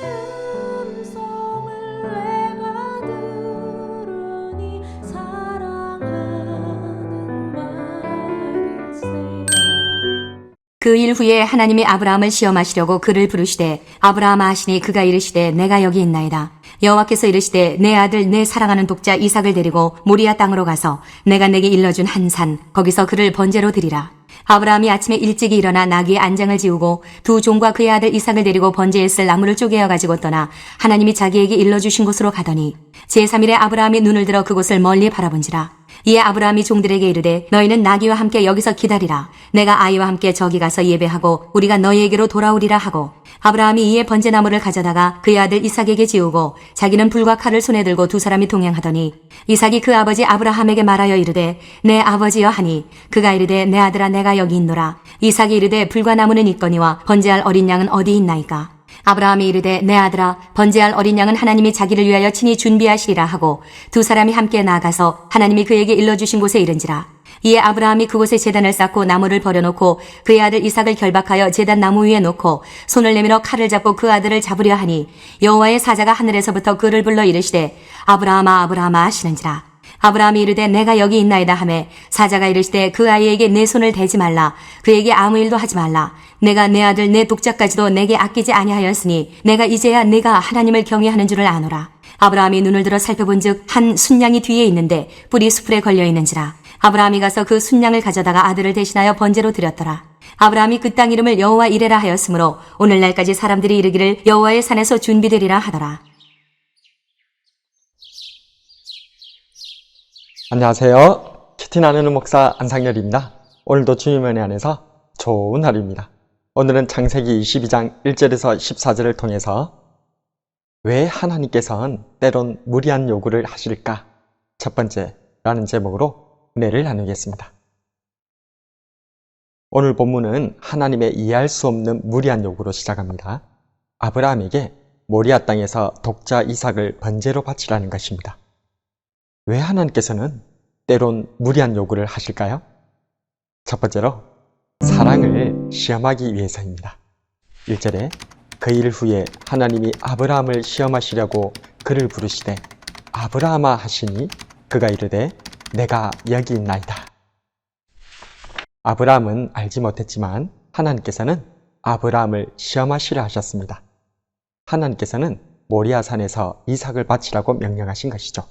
음성을 내가 들으니 사랑하는 말일세. 그 일 후에 하나님이 아브라함을 시험하시려고 그를 부르시되 아브라함아 하시니 그가 이르시되 내가 여기 있나이다. 여호와께서 이르시되 내 아들 내 사랑하는 독자 이삭을 데리고 모리아 땅으로 가서 내가 내게 일러준 한 산 거기서 그를 번제로 드리라. 아브라함이 아침에 일찍이 일어나 나귀의 안장을 지우고 두 종과 그의 아들 이삭을 데리고 번제에 쓸 나무를 쪼개어 가지고 떠나 하나님이 자기에게 일러주신 곳으로 가더니 제3일에 아브라함이 눈을 들어 그곳을 멀리 바라본지라. 이에 아브라함이 종들에게 이르되 너희는 나귀와 함께 여기서 기다리라. 내가 아이와 함께 저기 가서 예배하고 우리가 너희에게로 돌아오리라 하고 아브라함이 이에 번제나무를 가져다가 그의 아들 이삭에게 지우고 자기는 불과 칼을 손에 들고 두 사람이 동행하더니 이삭이 그 아버지 아브라함에게 말하여 이르되 내 아버지여 하니 그가 이르되 내 아들아 내가 여기 있노라. 이삭이 이르되 불과 나무는 있거니와 번제할 어린 양은 어디 있나이까. 아브라함이 이르되 내 아들아 번제할 어린 양은 하나님이 자기를 위하여 친히 준비하시리라 하고 두 사람이 함께 나아가서 하나님이 그에게 일러주신 곳에 이른지라. 이에 아브라함이 그곳에 제단을 쌓고 나무를 버려놓고 그의 아들 이삭을 결박하여 제단 나무 위에 놓고 손을 내밀어 칼을 잡고 그 아들을 잡으려 하니 여호와의 사자가 하늘에서부터 그를 불러 이르시되 아브라함아 아브라함아 하시는지라. 아브라함이 이르되 내가 여기 있나이다 하매 사자가 이르시되 그 아이에게 내 손을 대지 말라. 그에게 아무 일도 하지 말라. 내가 내 아들 내 독자까지도 내게 아끼지 아니하였으니 내가 이제야 네가 하나님을 경외하는 줄을 아노라. 아브라함이 눈을 들어 살펴본즉 한 순양이 뒤에 있는데 뿔이 수풀에 걸려 있는지라. 아브라함이 가서 그 순양을 가져다가 아들을 대신하여 번제로 드렸더라. 아브라함이 그 땅 이름을 여호와 이레라 하였으므로 오늘날까지 사람들이 이르기를 여호와의 산에서 준비되리라 하더라. 안녕하세요. 키티 나누는 목사 안상열입니다. 오늘도 주님의 은혜 안에서 좋은 하루입니다. 오늘은 창세기 22장 1절에서 14절을 통해서 왜 하나님께서는 때론 무리한 요구를 하실까? 첫 번째라는 제목으로 은혜를 나누겠습니다. 오늘 본문은 하나님의 이해할 수 없는 무리한 요구로 시작합니다. 아브라함에게 모리아 땅에서 독자 이삭을 번제로 바치라는 것입니다. 왜 하나님께서는 때론 무리한 요구를 하실까요? 첫 번째로 사랑을 시험하기 위해서입니다. 1절에 그 일 후에 하나님이 아브라함을 시험하시려고 그를 부르시되 아브라함아 하시니 그가 이르되 내가 여기 있나이다. 아브라함은 알지 못했지만 하나님께서는 아브라함을 시험하시려 하셨습니다. 하나님께서는 모리아 산에서 이삭을 바치라고 명령하신 것이죠.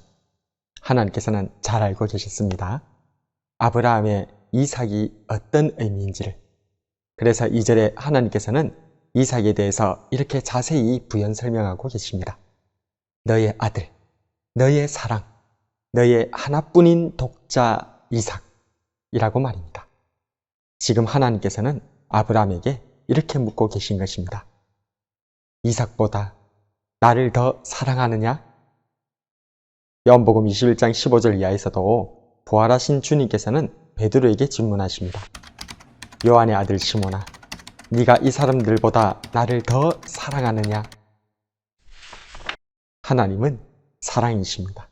하나님께서는 잘 알고 계셨습니다. 아브라함의 이삭이 어떤 의미인지를. 그래서 2절에 하나님께서는 이삭에 대해서 이렇게 자세히 부연 설명하고 계십니다. 너의 아들, 너의 사랑, 너의 하나뿐인 독자 이삭이라고 말입니다. 지금 하나님께서는 아브라함에게 이렇게 묻고 계신 것입니다. 이삭보다 나를 더 사랑하느냐? 요한복음 21장 15절 이하에서도 부활하신 주님께서는 베드로에게 질문하십니다. 요한의 아들 시몬아, 네가 이 사람들보다 나를 더 사랑하느냐? 하나님은 사랑이십니다.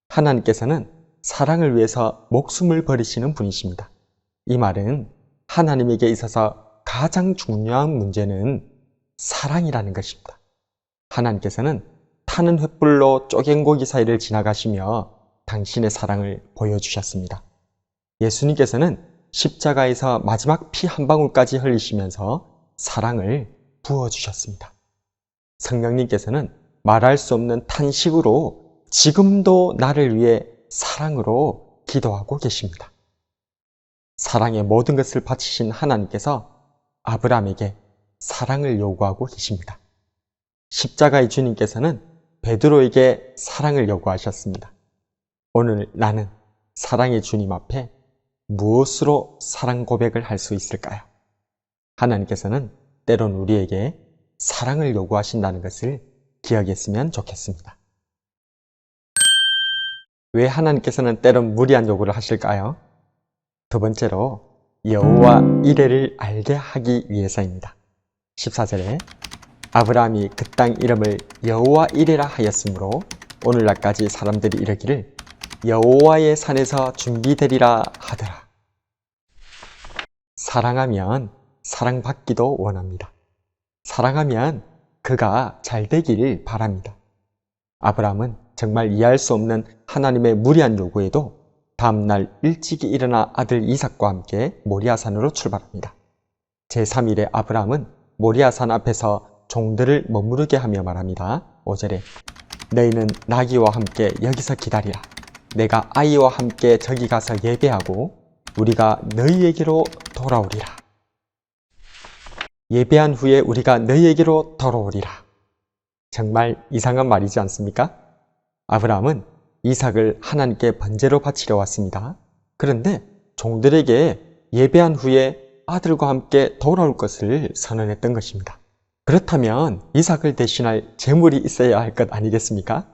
하나님께서는 사랑을 위해서 목숨을 버리시는 분이십니다. 이 말은 하나님에게 있어서 가장 중요한 문제는 사랑이라는 것입니다. 하나님께서는 타는 횃불로 쪼갠 고기 사이를 지나가시며 당신의 사랑을 보여주셨습니다. 예수님께서는 십자가에서 마지막 피 한 방울까지 흘리시면서 사랑을 부어주셨습니다. 성령님께서는 말할 수 없는 탄식으로 지금도 나를 위해 사랑으로 기도하고 계십니다. 사랑의 모든 것을 바치신 하나님께서 아브라함에게 사랑을 요구하고 계십니다. 십자가의 주님께서는 베드로에게 사랑을 요구하셨습니다. 오늘 나는 사랑의 주님 앞에 무엇으로 사랑 고백을 할 수 있을까요? 하나님께서는 때론 우리에게 사랑을 요구하신다는 것을 기억했으면 좋겠습니다. 왜 하나님께서는 때론 무리한 요구를 하실까요? 두 번째로 여호와 이레를 알게 하기 위해서입니다. 14절에 아브라함이 그 땅 이름을 여호와 이레라 하였으므로 오늘날까지 사람들이 이르기를 여호와의 산에서 준비되리라 하더라. 사랑하면 사랑받기도 원합니다. 사랑하면 그가 잘 되길 바랍니다. 아브라함은 정말 이해할 수 없는 하나님의 무리한 요구에도 다음날 일찍이 일어나 아들 이삭과 함께 모리아산으로 출발합니다. 제3일에 아브라함은 모리아산 앞에서 종들을 머무르게 하며 말합니다. 5절에 너희는 나귀와 함께 여기서 기다리라. 내가 아이와 함께 저기 가서 예배하고 우리가 너희에게로 돌아오리라. 예배한 후에 우리가 너희에게로 돌아오리라. 정말 이상한 말이지 않습니까? 아브라함은 이삭을 하나님께 번제로 바치려 왔습니다. 그런데 종들에게 예배한 후에 아들과 함께 돌아올 것을 선언했던 것입니다. 그렇다면 이삭을 대신할 제물이 있어야 할 것 아니겠습니까?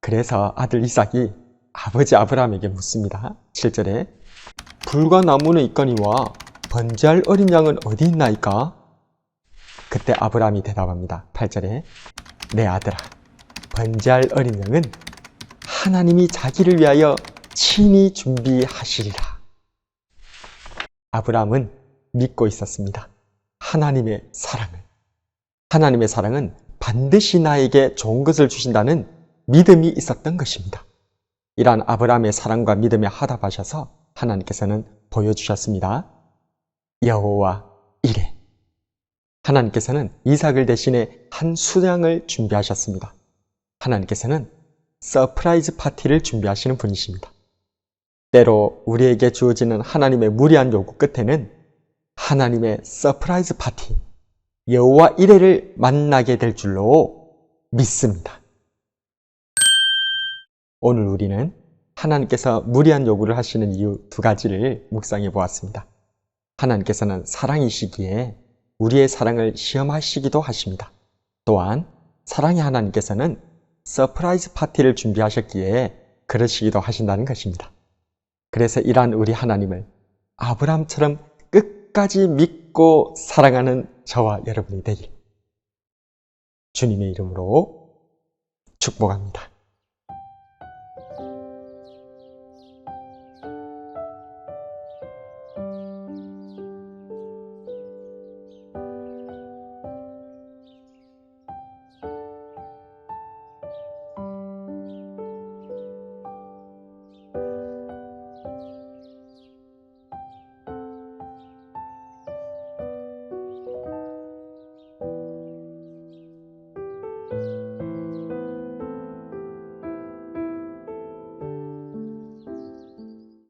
그래서 아들 이삭이 아버지 아브라함에게 묻습니다. 7절에 불과 나무는 있거니와 번제할 어린 양은 어디 있나이까? 그때 아브라함이 대답합니다. 8절에 내 아들아, 번제할 어린 양은 하나님이 자기를 위하여 친히 준비하시리라. 아브라함은 믿고 있었습니다. 하나님의 사랑을. 하나님의 사랑은 반드시 나에게 좋은 것을 주신다는 믿음이 있었던 것입니다. 이러한 아브라함의 사랑과 믿음에 화답하셔서 하나님께서는 보여주셨습니다. 여호와 이레. 하나님께서는 이삭을 대신해 한 수양을 준비하셨습니다. 하나님께서는 서프라이즈 파티를 준비하시는 분이십니다. 때로 우리에게 주어지는 하나님의 무리한 요구 끝에는 하나님의 서프라이즈 파티, 여호와 이레를 만나게 될 줄로 믿습니다. 오늘 우리는 하나님께서 무리한 요구를 하시는 이유 2가지를 묵상해 보았습니다. 하나님께서는 사랑이시기에 우리의 사랑을 시험하시기도 하십니다. 또한 사랑의 하나님께서는 서프라이즈 파티를 준비하셨기에 그러시기도 하신다는 것입니다. 그래서 이러한 우리 하나님을 아브라함처럼 끝까지 믿고 사랑하는 저와 여러분이 되길 주님의 이름으로 축복합니다.